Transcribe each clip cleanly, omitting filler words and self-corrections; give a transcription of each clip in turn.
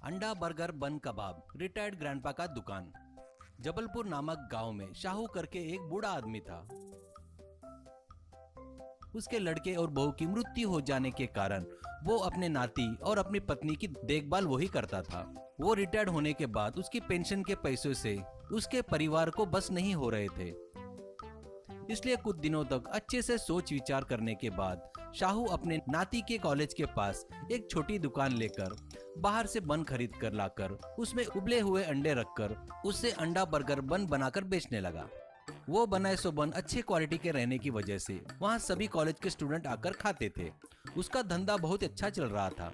अंडा burger bun कबाब retired grandpa का दुकान। जबलपुर नामक गांव में शाहू करके एक बूढ़ा आदमी था। उसके लड़के और बहू की मृत्यु हो जाने के कारण वो अपने नाती और अपनी पत्नी की देखभाल वही करता था। वो रिटायर्ड होने के बाद उसकी पेंशन के पैसों से उसके परिवार को बस नहीं हो रहे थे। इसलिए कुछ दिनों तक अच्छे से सोच विचार करने के बाद शाहू अपने नाती के कॉलेज के पास एक छोटी दुकान लेकर बाहर से बन खरीद कर लाकर उसमें उबले हुए अंडे रखकर उससे अंडा बर्गर बन बनाकर बेचने लगा। वो बनाए सो बन अच्छे क्वालिटी के रहने की वजह से वहाँ सभी कॉलेज के स्टूडेंट आकर खाते थे। उसका धंधा बहुत अच्छा चल रहा था।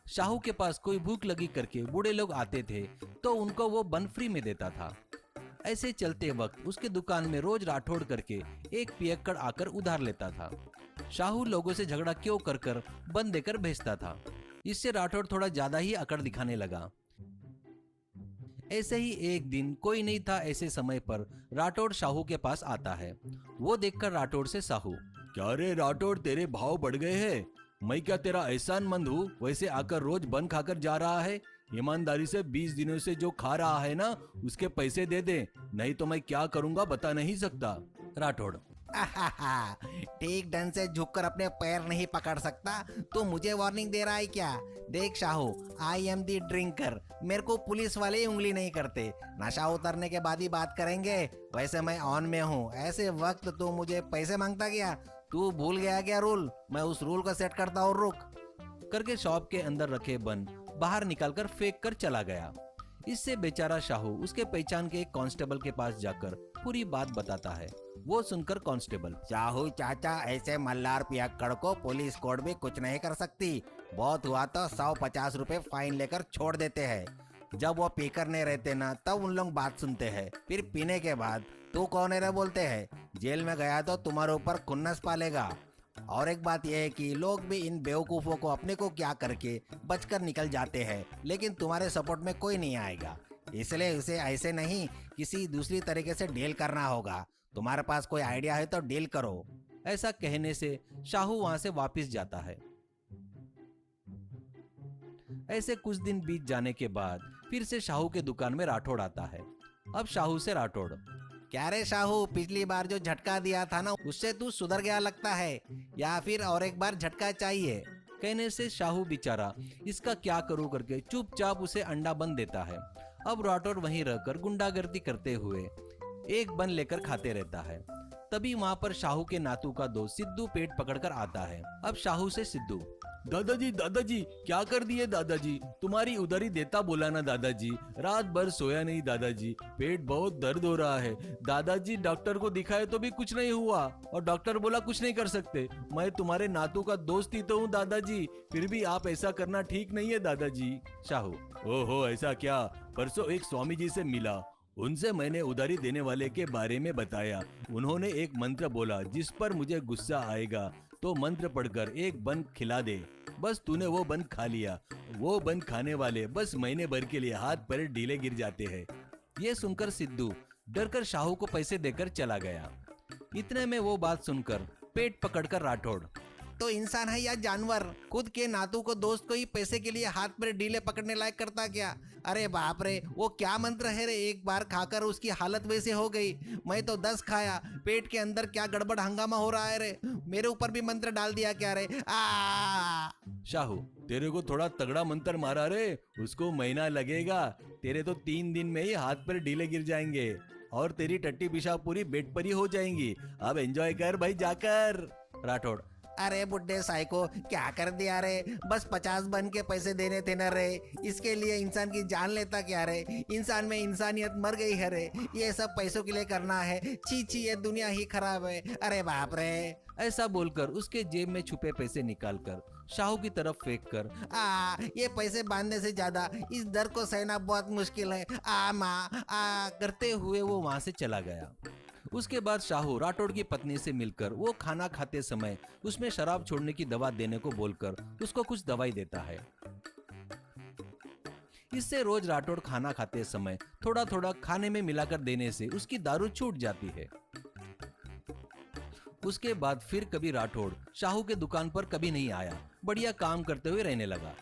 शाहू के पास कोई भूख लगी करके बूढ़े लोग आते थे तो उनको वो बन फ्री में देता था। ऐसे चलते वक्त उसके दुकान में रोज राठौड़ करके एक पियक्कड़ आकर उधार लेता था। शाहू लोगों से झगड़ा क्यों कर कर बन देकर भेजता था। इससे राठौड़ थोड़ा ज्यादा ही अकड़ दिखाने लगा। ऐसे ही एक दिन कोई नहीं था ऐसे समय पर राठौड़ शाहू के पास आता है। वो देखकर राठौड़ से शाहू, क्या रे राठौड़, तेरे भाव बढ़ गए हैं? मैं क्या तेरा एहसानमंद हूँ वैसे आकर रोज बन खाकर जा रहा है? ईमानदारी से 20 दिनों से जो खा रहा है ना उसके पैसे दे दे, नहीं तो मैं क्या करूँगा बता नहीं सकता। राठौड़, ठीक ढंग से झुककर अपने पैर नहीं पकड़ सकता तो मुझे वार्निंग दे रहा है क्या? देख Shahu, I am the drinker. मेरे को पुलिस वाले ही उंगली नहीं करते। नशा उतरने के बाद ही बात करेंगे। वैसे मैं ऑन में हूँ। ऐसे वक्त तू मुझे पैसे मांगता क्या? तू भूल गया क्या रूल? मैं उस रूल को सेट करता हूँ, रुक। करके शॉप के अंदर रखे बन बाहर निकालकर फेंक कर चला गया। इससे बेचारा शाहू उसके पहचान के एक कांस्टेबल के पास जाकर पूरी बात बताता है। वो सुनकर कांस्टेबल, शाहू चाचा, ऐसे मल्हार पियक्कड़ को पुलिस कोर्ट भी कुछ नहीं कर सकती। बहुत हुआ तो 150 रुपए फाइन लेकर छोड़ देते हैं। जब वो पीकर नहीं रहते ना तब उन लोग बात सुनते हैं, फिर पीने के बाद तू कौन है रे बोलते हैं। जेल में गया तो तुम्हारे ऊपर खुन्नस पालेगा। और एक बात यह है कि लोग भी इन बेवकूफ़ों को अपने को क्या करके बचकर निकल जाते हैं, लेकिन तुम्हारे सपोर्ट में कोई नहीं आएगा। इसलिए उसे ऐसे नहीं किसी दूसरी तरीके से डील करना होगा। तुम्हारे पास कोई आइडिया है तो डील करो। ऐसा कहने से शाहू वहां से वापस जाता है। ऐसे कुछ दिन बीत जाने के बाद फिर से शाहू के दुकान में राठौड़ आता है। अब शाहू से राठौड़, क्या रे शाहू, पिछली बार जो झटका दिया था ना उससे तू सुधर गया लगता है, या फिर और एक बार झटका चाहिए? कहने से शाहू बेचारा इसका क्या करूं करके चुपचाप उसे अंडा बन देता है। अब राठौड़ वहीं रहकर गुंडागर्दी करते हुए एक बन लेकर खाते रहता है। तभी वहां पर शाहू के नातू का दोस्त सिद्धू पेट पकड़कर आता है। अब शाहू से सिद्धू, दादाजी क्या कर दिए दादाजी? तुम्हारी उधारी देता बोला ना दादाजी, रात भर सोया नहीं दादाजी, पेट बहुत दर्द हो रहा है दादाजी। डॉक्टर को दिखाए तो भी कुछ नहीं हुआ और डॉक्टर बोला कुछ नहीं कर सकते। मैं तुम्हारे नातू का दोस्त ही तो हूँ दादाजी, फिर भी आप ऐसा करना ठीक नहीं है दादाजी। शाहू, ओहो ऐसा क्या? परसों एक स्वामी जी से मिला, उनसे मैंने उधारी देने वाले के बारे में बताया। उन्होंने एक मंत्र बोला, जिस पर मुझे गुस्सा आएगा तो मंत्र पढ़कर एक बन खिला दे। बस तूने वो बन खा लिया। वो बन खाने वाले बस महीने भर के लिए हाथ पैर ढीले गिर जाते हैं। ये सुनकर सिद्धू डरकर शाहू को पैसे देकर चला गया। इतने में वो बात सुनकर पेट पकड़कर राठौड़, तो इंसान है या जानवर? खुद के नातू को दोस्त को ही पैसे के लिए हाथ पर ढीले पकड़ने लायक करता क्या? अरे बाप रे, वो क्या मंत्र है रे? एक बार खाकर उसकी हालत वैसे हो गई। मैं तो 10 खाया। पेट के अंदर क्या गड़बड़ हंगामा हो रहा है रे? मेरे ऊपर भी मंत्र डाल दिया क्या रे? शाहू, तेरे को थोड़ा तगड़ा मंत्र मारा रे, उसको महीना लगेगा। तेरे तो 3 दिन में ही हाथ पर ढीले गिर जाएंगे और तेरी टट्टी पेशाब पूरी बेड पर ही हो जाएंगी। अब एंजॉय कर भाई जाकर। राठौड़, अरे बुड्ढे साइको, क्या कर दिया रे? बस 50 बन के पैसे देने थे न रे, इसके लिए इंसान की जान लेता क्या रे? इंसान में इंसानियत मर गई है रे। ये सब पैसों के लिए करना है? छी छी, ये दुनिया ही खराब है। अरे बाप रे। ऐसा बोलकर उसके जेब में छुपे पैसे निकालकर शाहू की तरफ फेंक कर, ये पैसे बांधने से ज्यादा इस दर्द को सहना बहुत मुश्किल है। माँ करते हुए वो वहां से चला गया। उसके बाद शाहू राठौड़ की पत्नी से मिलकर वो खाना खाते समय उसमें शराब छोड़ने की दवा देने को बोलकर उसको कुछ दवाई देता है। इससे रोज राठौड़ खाना खाते समय थोड़ा थोड़ा खाने में मिलाकर देने से उसकी दारू छूट जाती है। उसके बाद फिर कभी राठौड़ शाहू के दुकान पर कभी नहीं आया। बढ़िया काम करते हुए रहने लगा।